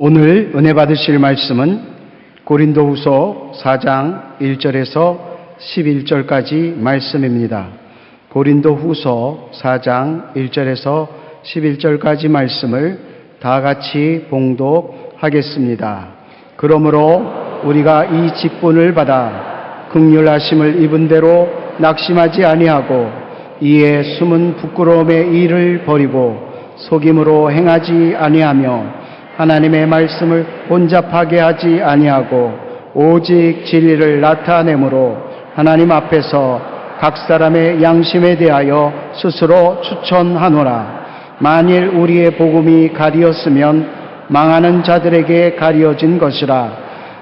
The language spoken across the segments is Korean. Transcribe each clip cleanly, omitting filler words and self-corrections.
오늘 은혜 받으실 말씀은 고린도후서 4장 1절에서 11절까지 말씀입니다. 고린도후서 4장 1절에서 11절까지 말씀을 다 같이 봉독하겠습니다. 그러므로 우리가 이 직분을 받아 긍휼하심을 입은 대로 낙심하지 아니하고 이에 숨은 부끄러움의 일을 버리고 속임으로 행하지 아니하며 하나님의 말씀을 혼잡하게 하지 아니하고 오직 진리를 나타내므로 하나님 앞에서 각 사람의 양심에 대하여 스스로 추천하노라. 만일 우리의 복음이 가리었으면 망하는 자들에게 가리어진 것이라.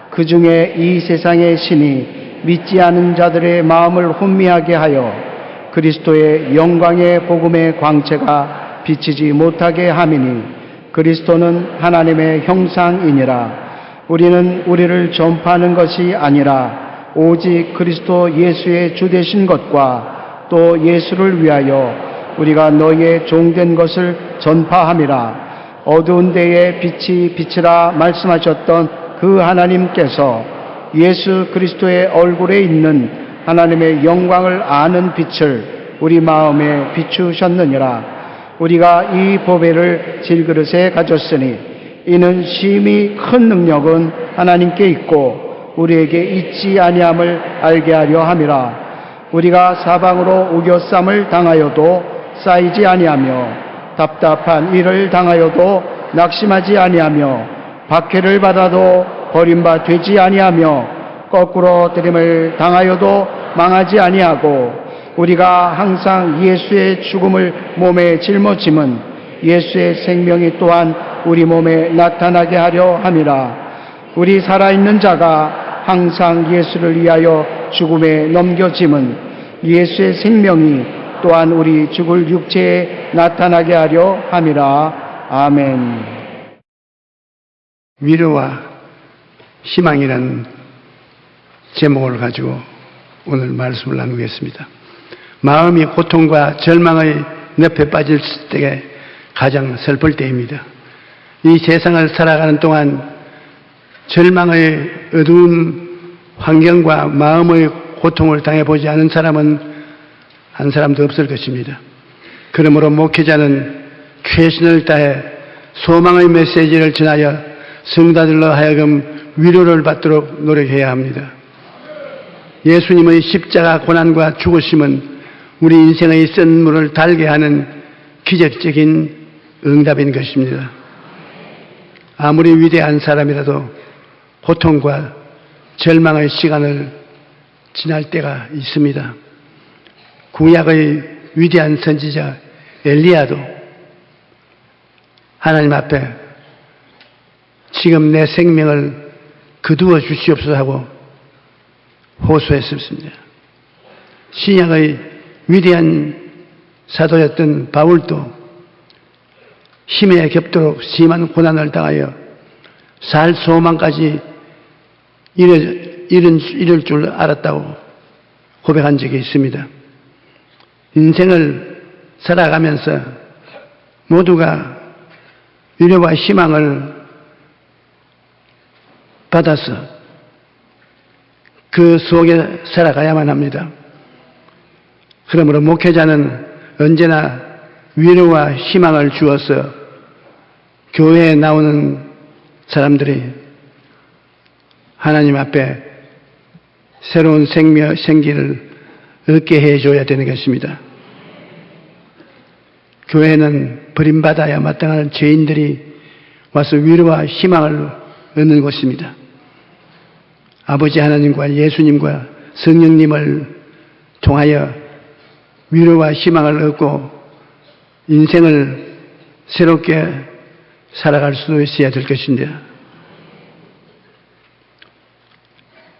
그 중에 이 세상의 신이 믿지 않은 자들의 마음을 혼미하게 하여 그리스도의 영광의 복음의 광채가 비치지 못하게 함이니 그리스도는 하나님의 형상이니라. 우리는 우리를 전파하는 것이 아니라 오직 그리스도 예수의 주되신 것과 또 예수를 위하여 우리가 너희의 종된 것을 전파함이라. 어두운 데에 빛이 비치라 말씀하셨던 그 하나님께서 예수 그리스도의 얼굴에 있는 하나님의 영광을 아는 빛을 우리 마음에 비추셨느니라. 우리가 이 보배를 질그릇에 가졌으니 이는 심히 큰 능력은 하나님께 있고 우리에게 있지 아니함을 알게 하려 함이라. 우리가 사방으로 우겨쌈을 당하여도 쌓이지 아니하며 답답한 일을 당하여도 낙심하지 아니하며 박해를 받아도 버림바 되지 아니하며 거꾸로 들임을 당하여도 망하지 아니하고 우리가 항상 예수의 죽음을 몸에 짊어짐은 예수의 생명이 또한 우리 몸에 나타나게 하려 함이라. 우리 살아있는 자가 항상 예수를 위하여 죽음에 넘겨짐은 예수의 생명이 또한 우리 죽을 육체에 나타나게 하려 함이라. 아멘. 위로와 희망이라는 제목을 가지고 오늘 말씀을 나누겠습니다. 마음이 고통과 절망의 늪에 빠질 때에 가장 슬플 때입니다. 이 세상을 살아가는 동안 절망의 어두운 환경과 마음의 고통을 당해보지 않은 사람은 한 사람도 없을 것입니다. 그러므로 목회자는 최선을 다해 소망의 메시지를 전하여 성도들로 하여금 위로를 받도록 노력해야 합니다. 예수님의 십자가 고난과 죽으심은 우리 인생의 쓴물을 달게 하는 기적적인 응답인 것입니다. 아무리 위대한 사람이라도 고통과 절망의 시간을 지날 때가 있습니다. 구약의 위대한 선지자 엘리야도 하나님 앞에 지금 내 생명을 거두어 주시옵소서 하고 호소했습니다. 신약의 위대한 사도였던 바울도 힘에 겹도록 심한 고난을 당하여 살 소망까지 이룰 줄 알았다고 고백한 적이 있습니다. 인생을 살아가면서 모두가 위로와 희망을 받아서 그 속에 살아가야만 합니다. 그러므로 목회자는 언제나 위로와 희망을 주어서 교회에 나오는 사람들이 하나님 앞에 새로운 생기를 얻게 해줘야 되는 것입니다. 교회는 버림받아야 마땅한 죄인들이 와서 위로와 희망을 얻는 곳입니다. 아버지 하나님과 예수님과 성령님을 통하여 위로와 희망을 얻고 인생을 새롭게 살아갈 수 있어야 될 것인데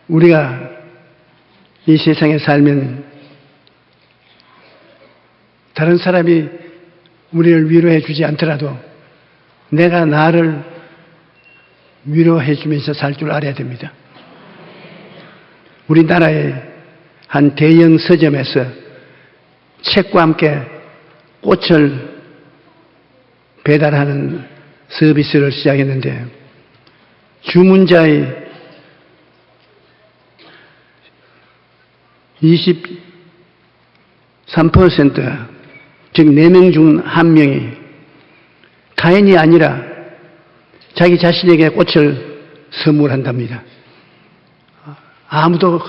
우리가 이 세상에 살면 다른 사람이 우리를 위로해 주지 않더라도 내가 나를 위로해 주면서 살 줄 알아야 됩니다. 우리나라의 한 대형 서점에서 책과 함께 꽃을 배달하는 서비스를 시작했는데 주문자의 23%가, 즉 4명 중 1명이 타인이 아니라 자기 자신에게 꽃을 선물한답니다. 아무도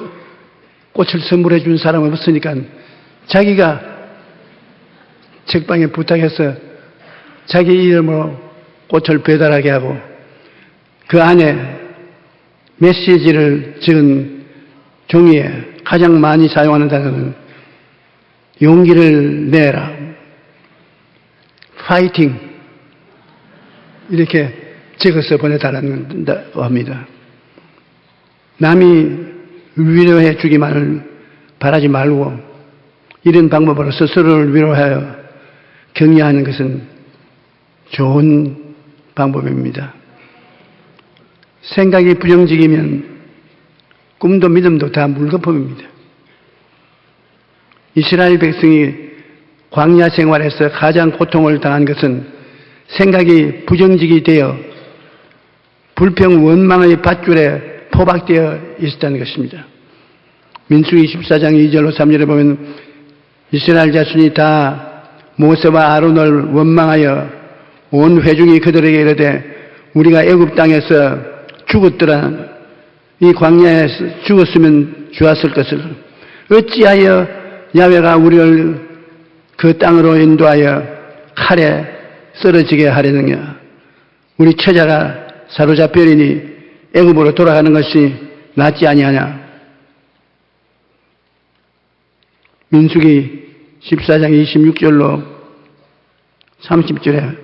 꽃을 선물해 준 사람은 없으니까 자기가 책방에 부탁해서 자기 이름으로 꽃을 배달하게 하고 그 안에 메시지를 적은 종이에 가장 많이 사용하는 단어는 용기를 내라, 파이팅, 이렇게 적어서 보내달라고 합니다. 남이 위로해 주기만을 바라지 말고 이런 방법으로 스스로를 위로하여 격려하는 것은 좋은 방법입니다. 생각이 부정적이면 꿈도 믿음도 다 물거품입니다. 이스라엘 백성이 광야 생활에서 가장 고통을 당한 것은 생각이 부정적이 되어 불평 원망의 밧줄에 포박되어 있었다는 것입니다. 민수기 14장 2절로 3절에 보면 이스라엘 자손이 다 모세와 아론을 원망하여 온 회중이 그들에게 이르되 우리가 애굽 땅에서 죽었더라. 이 광야에서 죽었으면 좋았을 것을 어찌하여 야훼가 우리를 그 땅으로 인도하여 칼에 쓰러지게 하려느냐. 우리 처자가 사로잡히리니 애굽으로 돌아가는 것이 낫지 아니하냐. 민수기 14장 26절로 30절에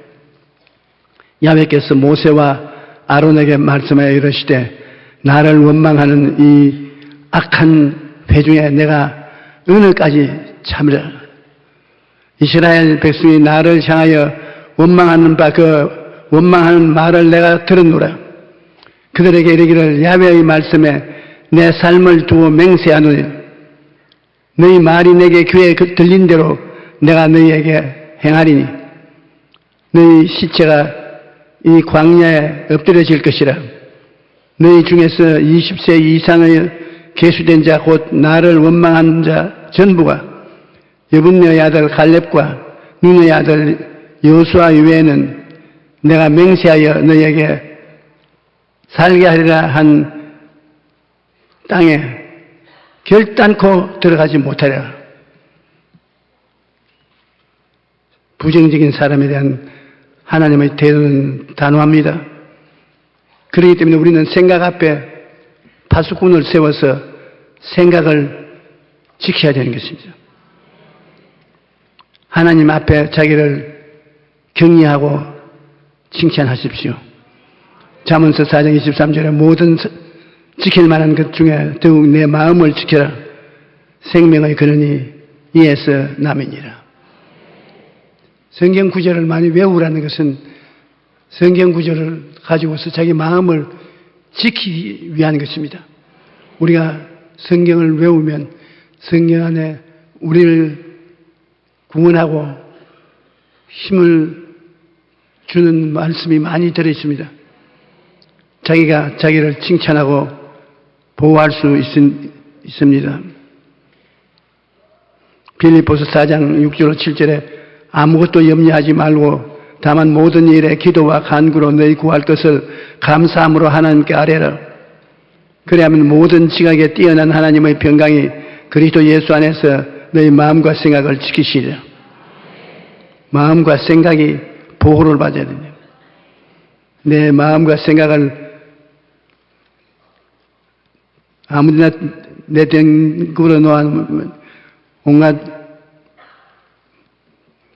야훼께서 모세와 아론에게 말씀하여 이르시되 나를 원망하는 이 악한 회중에 내가 어느까지 참으라. 이스라엘 백성이 나를 향하여 원망하는 그 원망하는 말을 내가 들었노라. 그들에게 이르기를 야훼의 말씀에 내 삶을 두어 맹세하노니 너희 말이 내게 귀에 들린 대로 내가 너희에게 행하리니 너희 시체가 이 광야에 엎드려질 것이라. 너희 중에서 20세 이상의 계수된 자 곧 나를 원망한 자 전부가 여분네의 아들 갈렙과 눈의 아들 여호수아 이외에는 내가 맹세하여 너희에게 살게 하리라 한 땅에 결단코 들어가지 못하리라. 부정적인 사람에 대한 하나님의 태도는 단호합니다. 그렇기 때문에 우리는 생각 앞에 파수꾼을 세워서 생각을 지켜야 되는 것입니다. 하나님 앞에 자기를 격려하고 칭찬하십시오. 잠언서 4장 23절에 모든 지킬 만한 것 중에 더욱 내 마음을 지켜라. 생명의 근원이 이에서 남이니라. 성경 구절을 많이 외우라는 것은 성경 구절을 가지고서 자기 마음을 지키기 위한 것입니다. 우리가 성경을 외우면 성경 안에 우리를 구원하고 힘을 주는 말씀이 많이 들어있습니다. 자기가 자기를 칭찬하고 보호할 수 있습니다. 빌립보서 4장 6절 7절에 아무것도 염려하지 말고 다만 모든 일에 기도와 간구로 너희 구할 것을 감사함으로 하나님께 아뢰라. 그래야만 모든 지각에 뛰어난 하나님의 평강이 그리스도 예수 안에서 너희 마음과 생각을 지키시리라. 마음과 생각이 보호를 받아야 됩니다. 내 마음과 생각을 아무데나 내등급으로 놓아놓으면 온갖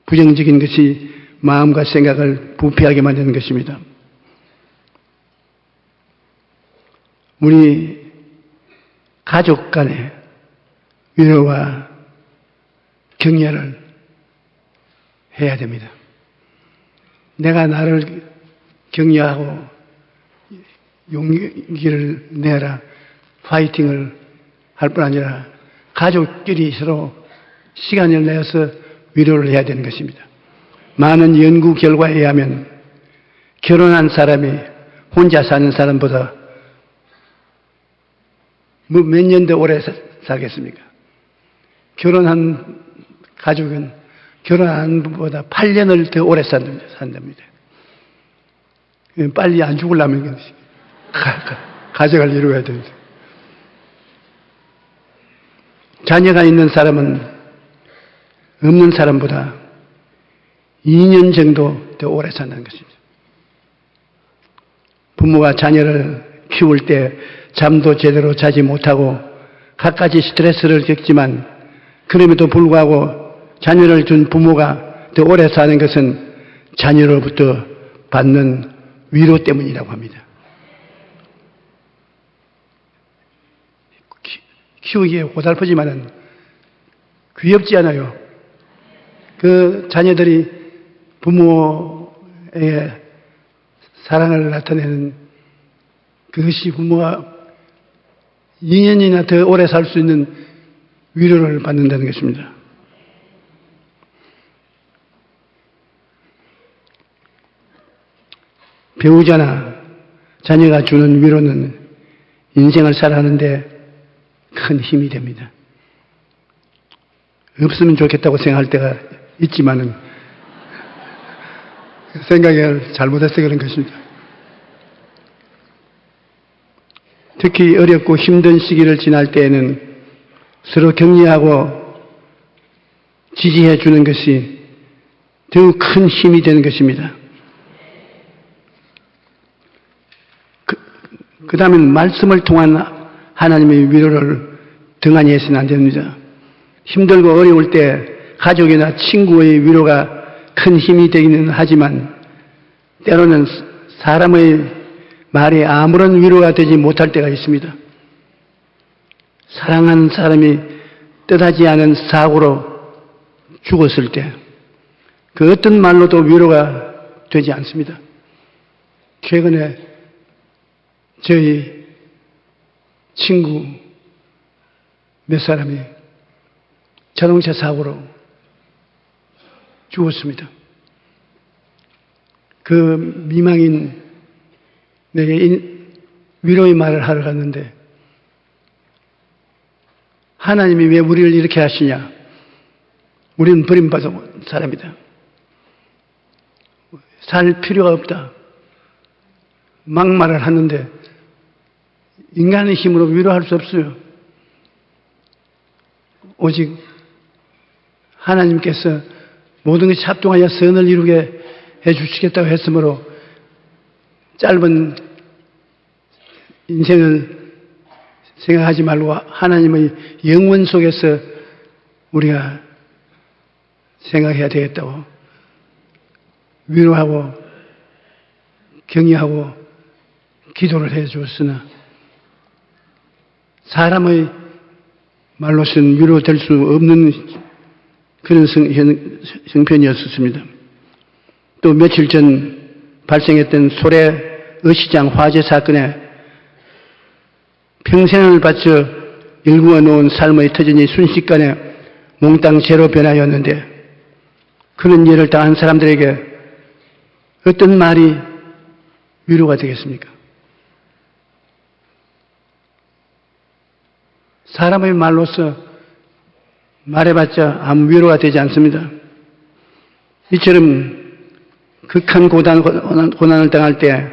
부정적인 것이 마음과 생각을 부패하게 만드는 것입니다. 우리 가족 간의 위로와 격려를 해야 됩니다. 내가 나를 격려하고 용기를 내라, 파이팅을 할 뿐 아니라 가족끼리 서로 시간을 내어서 위로를 해야 되는 것입니다. 많은 연구 결과에 의하면 결혼한 사람이 혼자 사는 사람보다 몇 년 더 오래 살겠습니까? 결혼한 가족은 결혼한 분보다 8년을 더 오래 산답니다. 빨리 안 죽으려면 가정을 이루어야 됩니다. 자녀가 있는 사람은 없는 사람보다 2년 정도 더 오래 산다는 것입니다. 부모가 자녀를 키울 때 잠도 제대로 자지 못하고 갖가지 스트레스를 겪지만 그럼에도 불구하고 자녀를 준 부모가 더 오래 사는 것은 자녀로부터 받는 위로 때문이라고 합니다. 키우기에 고달프지만은 귀엽지 않아요. 그 자녀들이 부모의 사랑을 나타내는 그것이 부모가 2년이나 더 오래 살 수 있는 위로를 받는다는 것입니다. 배우자나 자녀가 주는 위로는 인생을 살아가는데 큰 힘이 됩니다. 없으면 좋겠다고 생각할 때가 있지만은 생각을 잘못해서 그런 것입니다. 특히 어렵고 힘든 시기를 지날 때에는 서로 격려하고 지지해 주는 것이 더욱 큰 힘이 되는 것입니다. 그 다음엔 말씀을 통한 하나님의 위로를 등한히 해서는 안 됩니다. 힘들고 어려울 때 가족이나 친구의 위로가 큰 힘이 되기는 하지만 때로는 사람의 말이 아무런 위로가 되지 못할 때가 있습니다. 사랑하는 사람이 뜻하지 않은 사고로 죽었을 때 그 어떤 말로도 위로가 되지 않습니다. 최근에 저희 친구 몇 사람이 자동차 사고로 죽었습니다. 그 미망인 내게 위로의 말을 하러 갔는데 하나님이 왜 우리를 이렇게 하시냐? 우리는 버림받은 사람이다. 살 필요가 없다. 막말을 하는데 인간의 힘으로 위로할 수 없어요. 오직 하나님께서 모든 것이 합동하여 선을 이루게 해주시겠다고 했으므로 짧은 인생을 생각하지 말고 하나님의 영원 속에서 우리가 생각해야 되겠다고 위로하고 격려하고 기도를 해 주었으나 사람의 말로서는 위로될 수 없는 그런 형편이었습니다. 또 며칠 전 발생했던 소래 어시장 화재 사건에 평생을 바쳐 일구어 놓은 삶의 터전이 순식간에 몽땅 재로 변하였는데 그런 일을 당한 사람들에게 어떤 말이 위로가 되겠습니까? 사람의 말로서 말해봤자 아무 위로가 되지 않습니다. 이처럼 극한 고난을 당할 때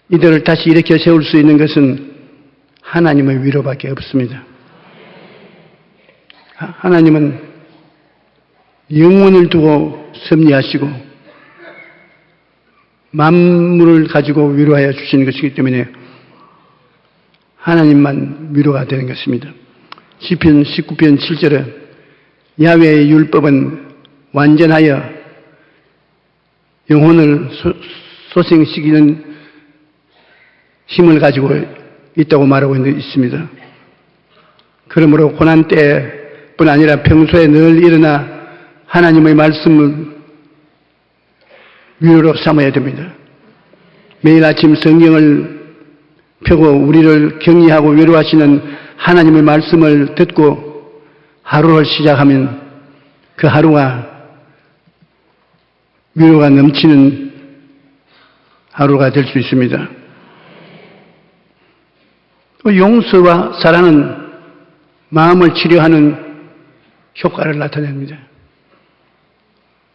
이들을 다시 일으켜 세울 수 있는 것은 하나님의 위로밖에 없습니다. 하나님은 영원을 두고 섭리하시고 만물을 가지고 위로하여 주시는 것이기 때문에 하나님만 위로가 되는 것입니다. 시편 19편 7절에 야훼의 율법은 완전하여 영혼을 소생시키는 힘을 가지고 있다고 말하고 있습니다. 그러므로 고난 때뿐 아니라 평소에 늘 일어나 하나님의 말씀을 위로로 삼아야 됩니다. 매일 아침 성경을 펴고 우리를 격려하고 위로하시는 하나님의 말씀을 듣고 하루를 시작하면 그 하루가 위로가 넘치는 하루가 될 수 있습니다. 또 용서와 사랑은 마음을 치료하는 효과를 나타냅니다.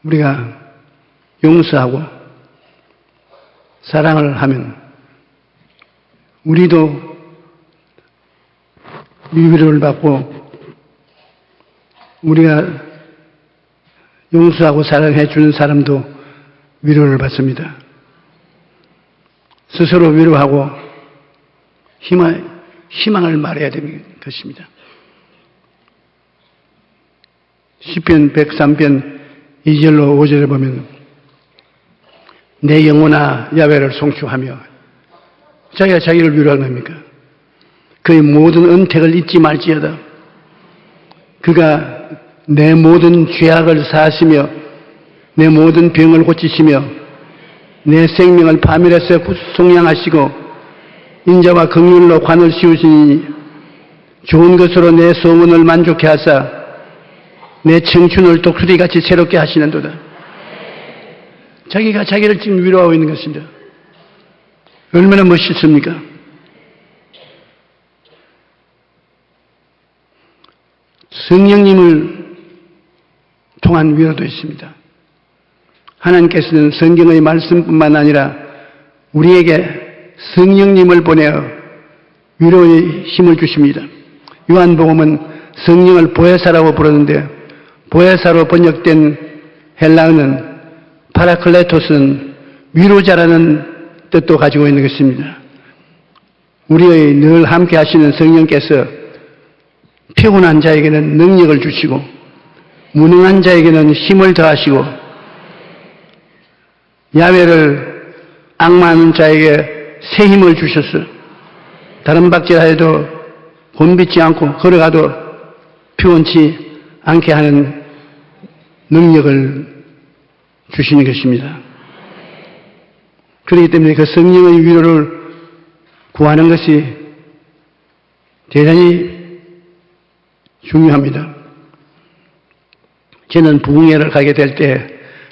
우리가 용서하고 사랑을 하면 우리도 위로를 받고 우리가 용서하고 사랑해 주는 사람도 위로를 받습니다. 스스로 위로하고 희망을 말해야 되는 것입니다. 시편 103편 2절로 5절에 보면 내 영혼아 야훼를 송축하며 자기가 자기를 위로하는 겁니까? 그의 모든 은택을 잊지 말지어다. 그가 내 모든 죄악을 사하시며 내 모든 병을 고치시며 내 생명을 파멸해서 속량하시고 인자와 긍휼로 관을 씌우시니 좋은 것으로 내 소원을 만족해 하사 내 청춘을 독수리같이 새롭게 하시는도다. 자기가 자기를 지금 위로하고 있는 것입니다. 얼마나 멋있습니까? 성령님을 통한 위로도 있습니다. 하나님께서는 성경의 말씀뿐만 아니라 우리에게 성령님을 보내어 위로의 힘을 주십니다. 요한복음은 성령을 보혜사라고 부르는데 보혜사로 번역된 헬라어는 파라클레토스는 위로자라는 뜻도 가지고 있는 것입니다. 우리의 늘 함께 하시는 성령께서 피곤한 자에게는 능력을 주시고 무능한 자에게는 힘을 더하시고 야훼를 앙마하는 자에게 새 힘을 주셔서 다른 박질하여도 곤비지 않고 걸어가도 피곤치 않게 하는 능력을 주시는 것입니다. 그렇기 때문에 그 성령의 위로를 구하는 것이 대단히 중요합니다. 저는 부흥회를 가게 될 때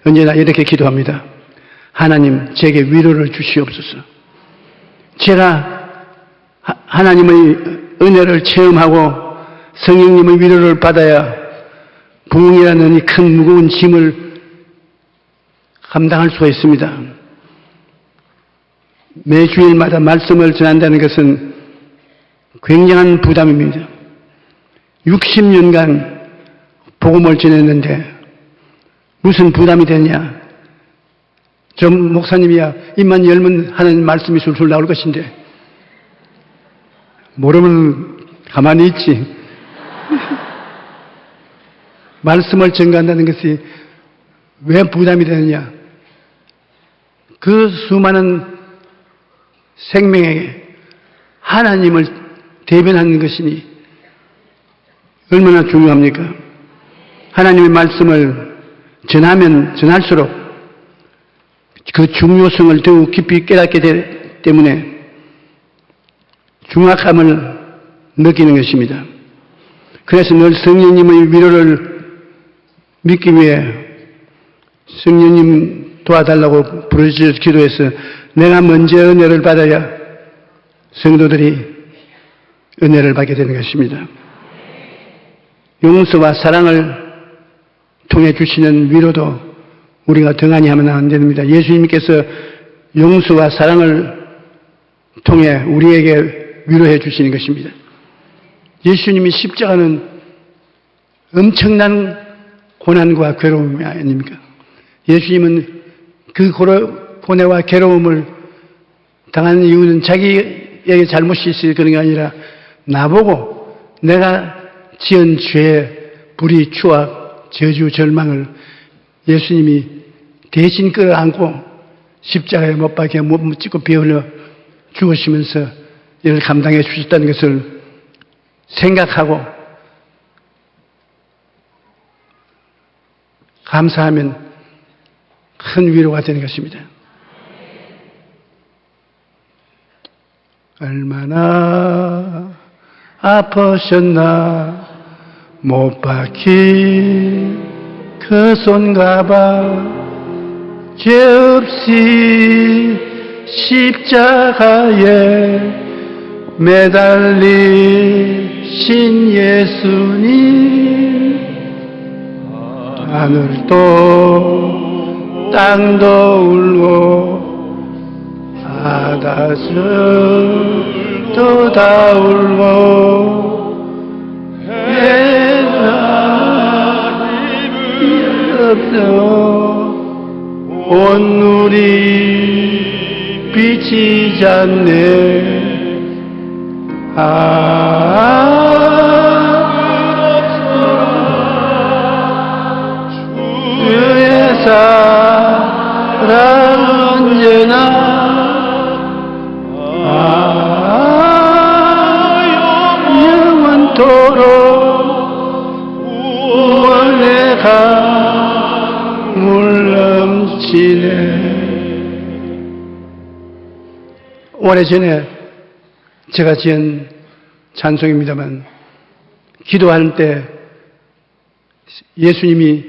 언제나 이렇게 기도합니다. 하나님, 제게 위로를 주시옵소서. 제가 하나님의 은혜를 체험하고 성령님의 위로를 받아야 부흥이라는 이 큰 무거운 짐을 감당할 수가 있습니다. 매 주일마다 말씀을 전한다는 것은 굉장한 부담입니다. 60년간 복음을 전했는데 무슨 부담이 되냐? 저 목사님이야 입만 열면 하는 말씀이 술술 나올 것인데 모르면 가만히 있지. 말씀을 전가한다는 것이 왜 부담이 되느냐? 그 수많은 생명에게 하나님을 대변하는 것이니 얼마나 중요합니까? 하나님의 말씀을 전하면 전할수록 그 중요성을 더욱 깊이 깨닫게 되기 때문에 중압감을 느끼는 것입니다. 그래서 늘 성령님의 위로를 믿기 위해 성령님 도와달라고 부르짖어 기도해서 내가 먼저 은혜를 받아야 성도들이 은혜를 받게 되는 것입니다. 용서와 사랑을 통해 주시는 위로도 우리가 등한히 하면 안 됩니다. 예수님께서 용서와 사랑을 통해 우리에게 위로해 주시는 것입니다. 예수님이 십자가는 엄청난 고난과 괴로움이 아닙니까? 예수님은 그 고뇌와 괴로움을 당하는 이유는 자기에게 잘못이 있어서 그런 게 아니라 나보고 내가 지은 죄, 불의, 추악, 저주, 절망을 예수님이 대신 끌어안고 십자가에 못 박혀 못 찍고 피 흘려 죽으시면서 이를 감당해 주셨다는 것을 생각하고 감사하면 큰 위로가 되는 것입니다. 얼마나 아프셨나 못 박힌 그 손가봐 죄 없이 십자가에 매달리신 예수님, 하늘도 땅도 울고 바다들도 다 울고 해답이 없어 온누리 비치지 않네. 주의 사랑 언제나 영원토록 우원의 강물 넘치네. 오래전에 제가 지은 찬송입니다만, 기도할 때 예수님이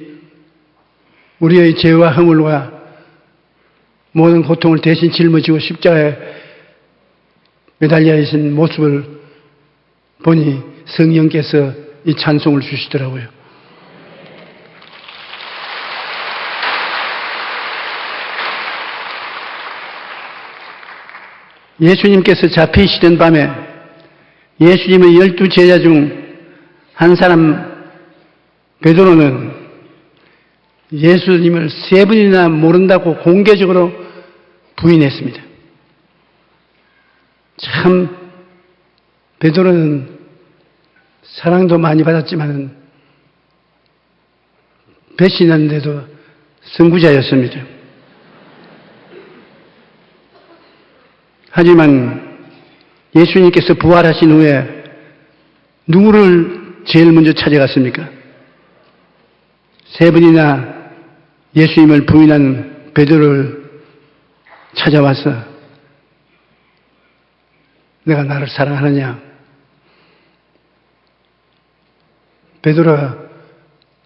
우리의 죄와 허물과 모든 고통을 대신 짊어지고 십자가에 매달려 계신 모습을 보니 성령께서 이 찬송을 주시더라고요. 예수님께서 잡히시던 밤에 예수님의 12제자 중 한 사람 베드로는 예수님을 3번이나 모른다고 공개적으로 부인했습니다. 참 베드로는 사랑도 많이 받았지만 배신하는데도 선구자였습니다. 하지만 예수님께서 부활하신 후에 누구를 제일 먼저 찾아갔습니까? 3번이나 예수님을 부인한 베드로를 찾아와서 내가 나를 사랑하느냐? 베드로가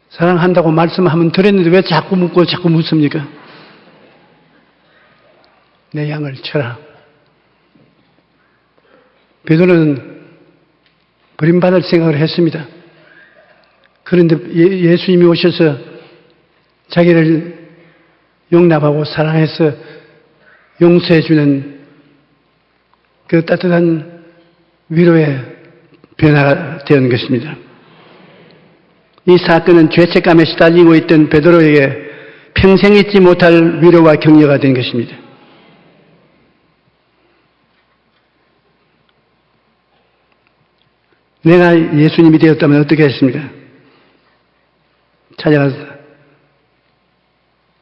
사랑한다고 말씀하면 들었는데 왜 자꾸 묻고 자꾸 묻습니까? 내 양을 쳐라. 베드로는 버림받을 생각을 했습니다. 그런데 예수님이 오셔서 자기를 용납하고 사랑해서 용서해주는 그 따뜻한 위로의 변화가 되는 것입니다. 이 사건은 죄책감에 시달리고 있던 베드로에게 평생 잊지 못할 위로와 격려가 된 것입니다. 내가 예수님이 되었다면 어떻게 했습니까? 찾아가서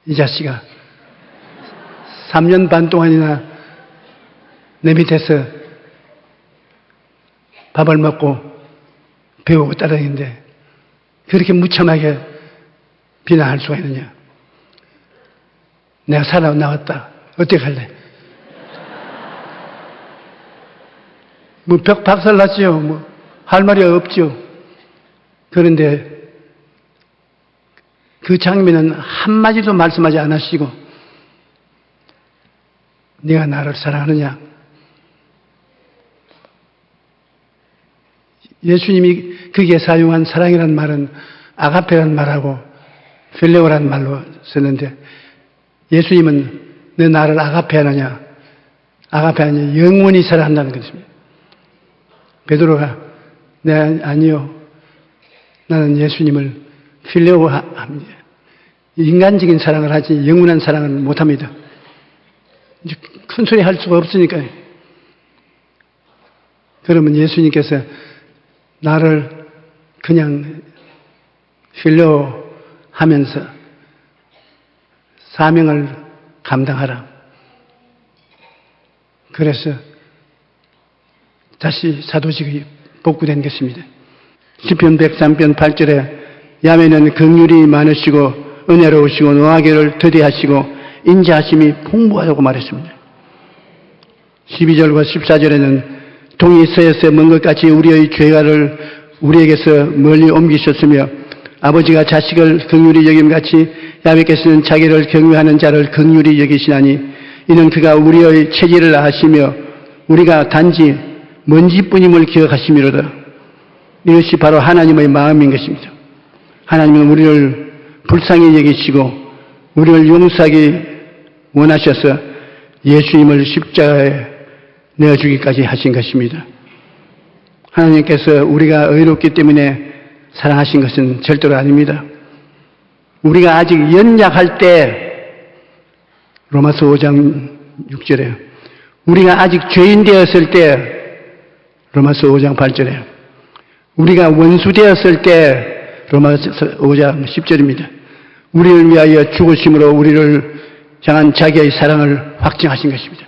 이 자식아 3년 반 동안이나 내 밑에서 밥을 먹고 배우고 따라다니는데 그렇게 무참하게 비난할 수가 있느냐? 내가 살아 나왔다. 어떻게 할래? 뭐 벽 박살 났지요. 뭐 할 말이 없죠. 그런데 그 장면은 한마디도 말씀하지 않으시고 네가 나를 사랑하느냐? 예수님이 거기에 사용한 사랑이라는 말은 아가페라는 말하고 필레오라는 말로 썼는데 예수님은 너 나를 아가페하느냐? 아가페하느냐? 영원히 사랑한다는 것입니다. 베드로가 네, 아니요. 나는 예수님을 필레오 합니다. 인간적인 사랑을 하지 영원한 사랑을 못합니다. 이제 큰 소리 할 수가 없으니까요. 그러면 예수님께서 나를 그냥 필레오 하면서 사명을 감당하라. 그래서 다시 사도직이 복구된 것입니다. 시편 103편 8절에 야훼는 긍휼이 많으시고 은혜로우시고 노하기를 더디하시고 인자하심이 풍부하다고 말했습니다. 12절과 14절에는 동이 서에서 먼 것 같이 우리의 죄가를 우리에게서 멀리 옮기셨으며 아버지가 자식을 긍휼히 여김같이 야훼께서는 자기를 경외하는 자를 긍휼히 여기시나니 이는 그가 우리의 체질을 아시며 우리가 단지 먼지뿐임을 기억하시미로다. 이것이 바로 하나님의 마음인 것입니다. 하나님은 우리를 불쌍히 여기시고 우리를 용서하기 원하셔서 예수님을 십자가에 내어주기까지 하신 것입니다. 하나님께서 우리가 의롭기 때문에 사랑하신 것은 절대로 아닙니다. 우리가 아직 연약할 때, 로마서 5장 6절에 우리가 아직 죄인 되었을 때, 로마서 5장 8절에 우리가 원수 되었을 때, 로마서 5장 10절입니다. 우리를 위하여 죽으심으로 우리를 향한 자기의 사랑을 확증하신 것입니다.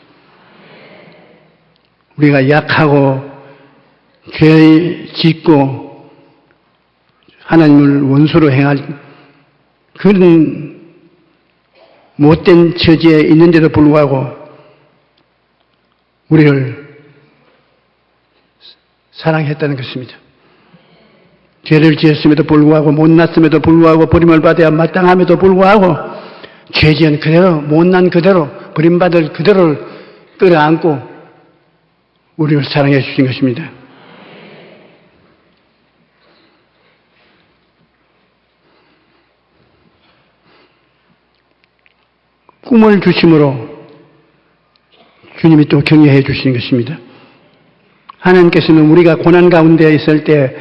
우리가 약하고 죄 짓고 하나님을 원수로 행할 그런 못된 처지에 있는데도 불구하고 우리를 사랑했다는 것입니다. 죄를 지었음에도 불구하고 못났음에도 불구하고 버림을 받아야 마땅함에도 불구하고 죄지은 그대로 못난 그대로 버림받을 그대로를 끌어안고 우리를 사랑해 주신 것입니다. 꿈을 주심으로 주님이 또 격려해 주시는 것입니다. 하나님께서는 우리가 고난 가운데 있을 때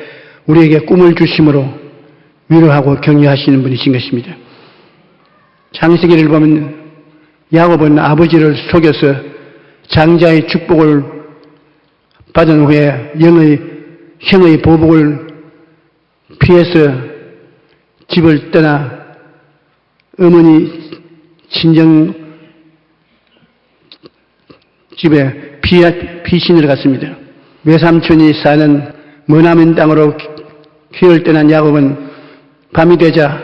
우리에게 꿈을 주심으로 위로하고 격려하시는 분이신 것입니다. 창세기를 보면 야곱은 아버지를 속여서 장자의 축복을 받은 후에 형의 보복을 피해서 집을 떠나 어머니 친정 집에 피신을 갔습니다. 외삼촌이 사는 머나멘 땅으로 귀를 떠난 야곱은 밤이 되자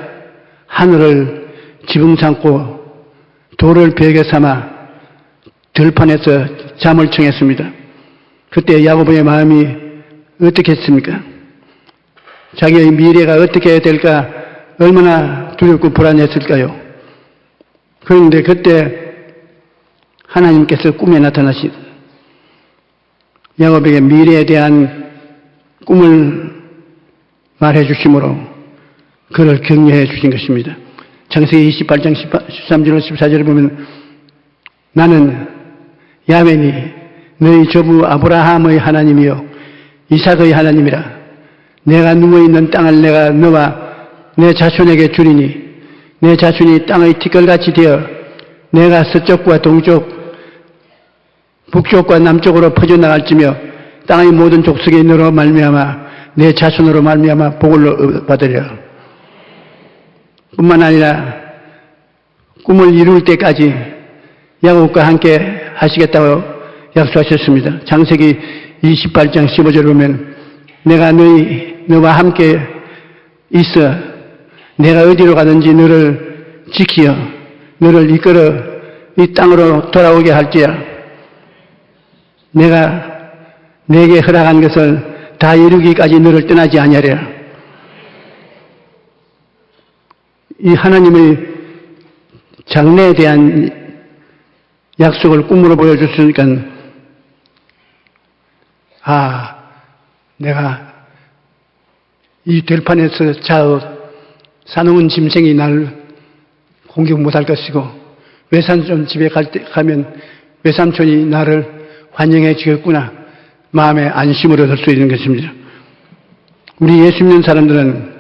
하늘을 지붕 삼고 돌을 벽에 삼아 들판에서 잠을 청했습니다. 그때 야곱의 마음이 어떻겠습니까? 자기의 미래가 어떻게 될까 얼마나 두렵고 불안했을까요? 그런데 그때 하나님께서 꿈에 나타나시 야곱에게 미래에 대한 꿈을 말해 주심으로 그를 격려해 주신 것입니다. 창세기 28장 13절 14절을 보면 나는 야훼니 너희 조부 아브라함의 하나님이요 이삭의 하나님이라. 내가 누워있는 땅을 내가 너와 내 자손에게 주리니 내 자손이 땅의 티끌같이 되어 내가 서쪽과 동쪽 북쪽과 남쪽으로 퍼져나갈지며 땅의 모든 족속이 너로 말미암아 내 자손으로 말미암아 복을 받으리라. 뿐만 아니라 꿈을 이룰 때까지 야곱과 함께 하시겠다고 약속하셨습니다. 창세기 28장 15절을 보면 내가 너와 함께 있어 내가 어디로 가든지 너를 지키어 너를 이끌어 이 땅으로 돌아오게 할지야. 내가 내게 허락한 것을 다 이루기까지 너를 떠나지 아니하리라. 이 하나님의 장래에 대한 약속을 꿈으로 보여줬으니까 내가 이 들판에서 사놓은 짐승이 날 공격 못할 것이고 외삼촌 집에 가면 외삼촌이 나를 환영해 주겠구나 마음에 안심을 얻을 수 있는 것입니다. 우리 예수 믿는 사람들은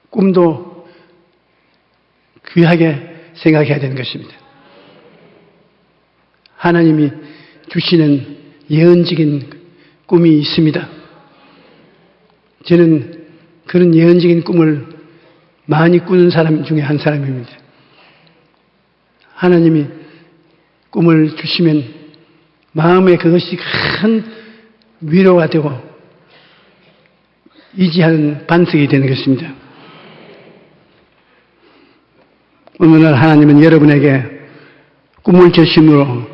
꿈도 귀하게 생각해야 되는 것입니다. 하나님이 주시는 예언적인 꿈이 있습니다. 저는 그런 예언적인 꿈을 많이 꾸는 사람 중에 한 사람입니다. 하나님이 꿈을 주시면 마음에 그것이 큰 위로가 되고 이지하는 반석이 되는 것입니다. 오늘날 하나님은 여러분에게 꿈을 주심으로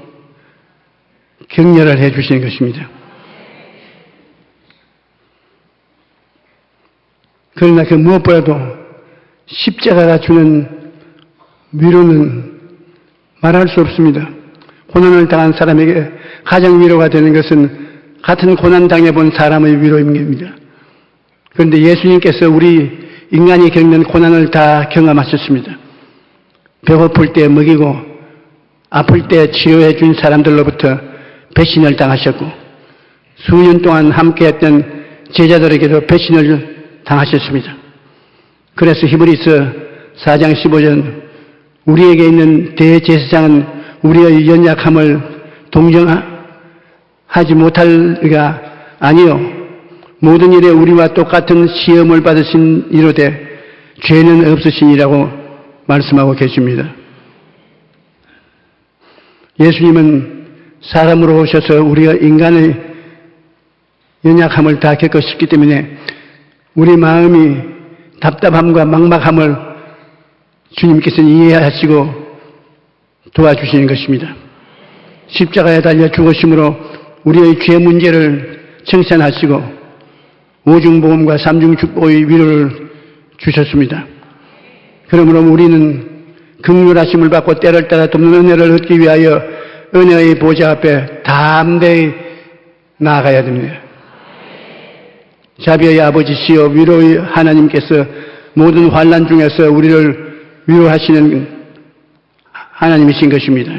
격려를 해 주시는 것입니다. 그러나 그 무엇보다도 십자가가 주는 위로는 말할 수 없습니다. 고난을 당한 사람에게 가장 위로가 되는 것은 같은 고난 당해본 사람의 위로입니다. 그런데 예수님께서 우리 인간이 겪는 고난을 다 경험하셨습니다. 배고플 때 먹이고 아플 때 치료해 준 사람들로부터 배신을 당하셨고 수년 동안 함께했던 제자들에게도 배신을 당하셨습니다. 그래서 히브리서 4장 15절 우리에게 있는 대제사장은 우리의 연약함을 동정하지 못할가 아니요 모든 일에 우리와 똑같은 시험을 받으신 이로되 죄는 없으시니라고 말씀하고 계십니다. 예수님은 사람으로 오셔서 우리가 인간의 연약함을 다 겪으셨기 때문에 우리 마음이 답답함과 막막함을 주님께서는 이해하시고 도와주시는 것입니다. 십자가에 달려 죽으심으로 우리의 죄 문제를 청산하시고 오중보험과 삼중축복의 위로를 주셨습니다. 그러므로 우리는 긍휼하심을 받고 때를 따라 돕는 은혜를 얻기 위하여 은혜의 보좌 앞에 담대히 나아가야 됩니다. 자비의 아버지시여 위로의 하나님께서 모든 환난 중에서 우리를 위로하시는 하나님이신 것입니다.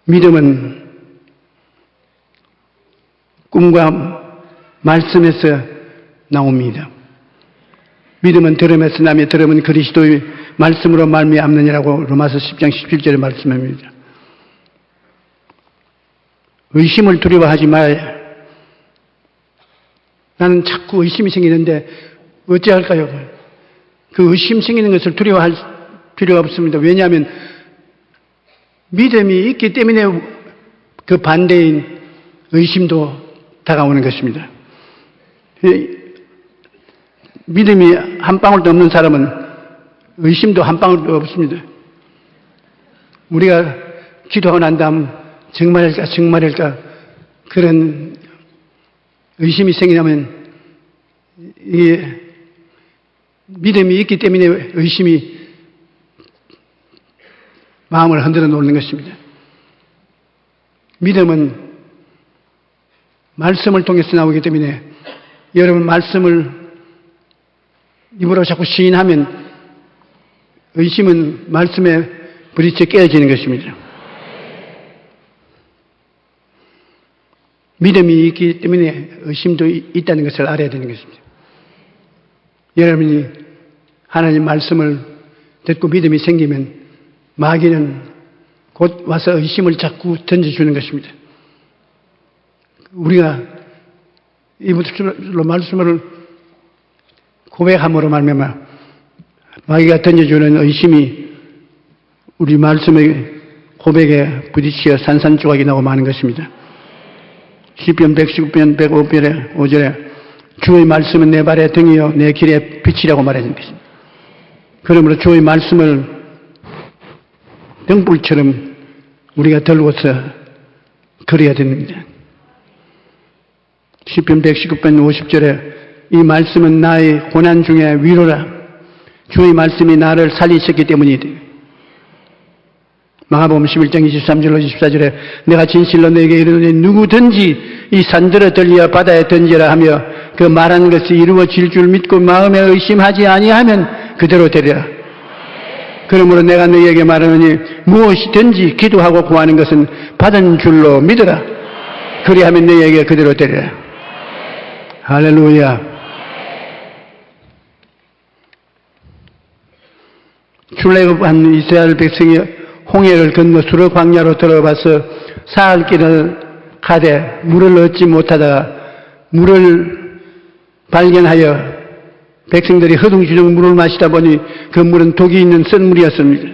믿음은 꿈과 말씀에서 나옵니다. 믿음은 들음에서 나며 들음은 그리스도의 말씀으로 말미암느니라고 로마서 10장 17절에 말씀합니다. 의심을 두려워하지 말아요. 나는 자꾸 의심이 생기는데 어찌할까요? 그 의심 생기는 것을 두려워할 필요가 없습니다. 왜냐하면 믿음이 있기 때문에 그 반대인 의심도 다가오는 것입니다. 믿음이 한 방울도 없는 사람은 의심도 한 방울도 없습니다. 우리가 기도하고 난 다음 정말일까 그런 의심이 생기면 이게 믿음이 있기 때문에 의심이 마음을 흔들어 놓는 것입니다. 믿음은 말씀을 통해서 나오기 때문에 여러분 말씀을 입으로 자꾸 시인하면 의심은 말씀에 부딪혀 깨어지는 것입니다. 믿음이 있기 때문에 의심도 있다는 것을 알아야 되는 것입니다. 여러분이 하나님 말씀을 듣고 믿음이 생기면 마귀는 곧 와서 의심을 자꾸 던져주는 것입니다. 우리가 입으로 말씀을 고백함으로 말미암아 마귀가 던져주는 의심이 우리 말씀의 고백에 부딪혀 산산조각이 나고 마는 것입니다. 시편 119편 105편의 5절에 주의 말씀은 내 발의 등이요 내 길의 빛이라고 말하는 것입니다. 그러므로 주의 말씀을 등불처럼 우리가 들고서 걸어야 됩니다. 시편 119편 50절에 이 말씀은 나의 고난 중에 위로라. 주의 말씀이 나를 살리셨기 때문이다. 마가복음 11장 23절로 24절에 내가 진실로 너에게 이르노니 누구든지 이 산들을 들려 바다에 던지라 하며 그 말하는 것이 이루어질 줄 믿고 마음에 의심하지 아니하면 그대로 되리라. 그러므로 내가 너희에게 말하노니 무엇이든지 기도하고 구하는 것은 받은 줄로 믿으라. 그리하면 너희에게 그대로 되리라. 할렐루야. 출애굽한 이스라엘 백성이 홍해를 건너 수르 광야로 들어가서 사흘 길을 가되 물을 얻지 못하다가 물을 발견하여 백성들이 허둥지둥 물을 마시다 보니 그 물은 독이 있는 쓴 물이었습니다.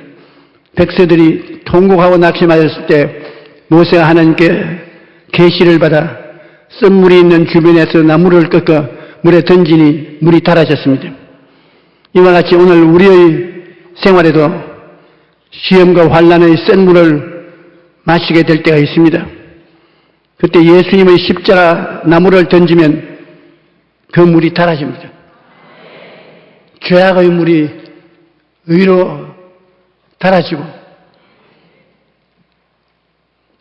백성들이 통곡하고 낙심하였을 때 모세가 하나님께 계시를 받아 쓴 물이 있는 주변에서 나무를 꺾어 물에 던지니 물이 달아졌습니다. 이와 같이 오늘 우리의 생활에도 시험과 환난의 센 물을 마시게 될 때가 있습니다. 그때 예수님의 십자가 나무를 던지면 그 물이 달아집니다. 죄악의 물이 의로 달아지고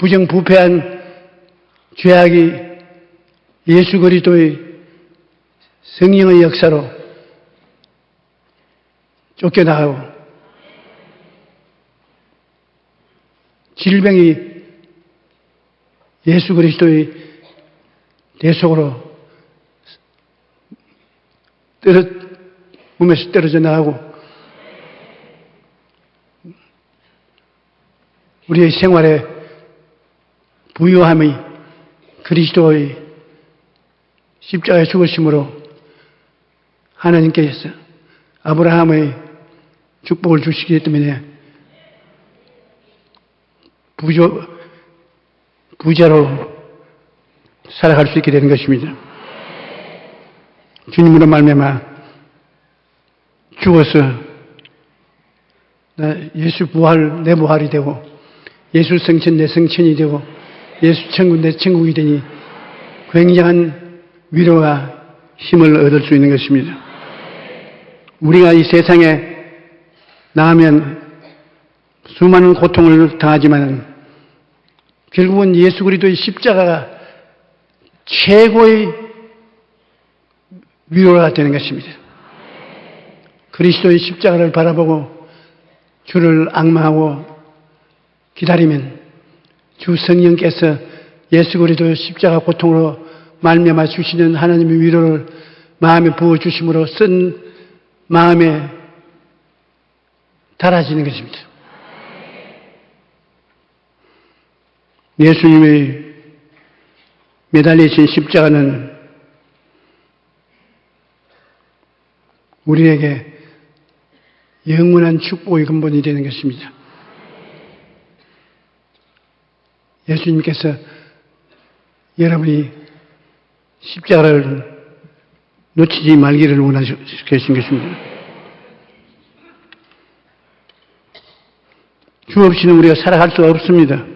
부정부패한 죄악이 예수 그리스도의 성령의 역사로 쫓겨나가고 질병이 예수 그리스도의 대속으로 몸에서 떨어져 나가고 우리의 생활에 부유함이 그리스도의 십자가에 죽으심으로 하나님께서 아브라함의 축복을 주시기 때문에 부자로 살아갈 수 있게 되는 것입니다. 주님으로 말미암아 죽어서 예수 부활 내 부활이 되고 예수 성천 내 성천이 되고 예수 천국 내 천국이 되니 굉장한 위로와 힘을 얻을 수 있는 것입니다. 우리가 이 세상에 나가면 수많은 고통을 당하지만 결국은 예수 그리스도의 십자가가 최고의 위로가 되는 것입니다. 그리스도의 십자가를 바라보고 주를 앙망하고 기다리면 주 성령께서 예수 그리스도의 십자가 고통으로 말미암아 주시는 하나님의 위로를 마음에 부어 주심으로 쓴 마음에 달아지는 것입니다. 예수님의 매달리신 십자가는 우리에게 영원한 축복의 근본이 되는 것입니다. 예수님께서 여러분이 십자가를 놓치지 말기를 원하신 것입니다. 주 없이는 우리가 살아갈 수가 없습니다.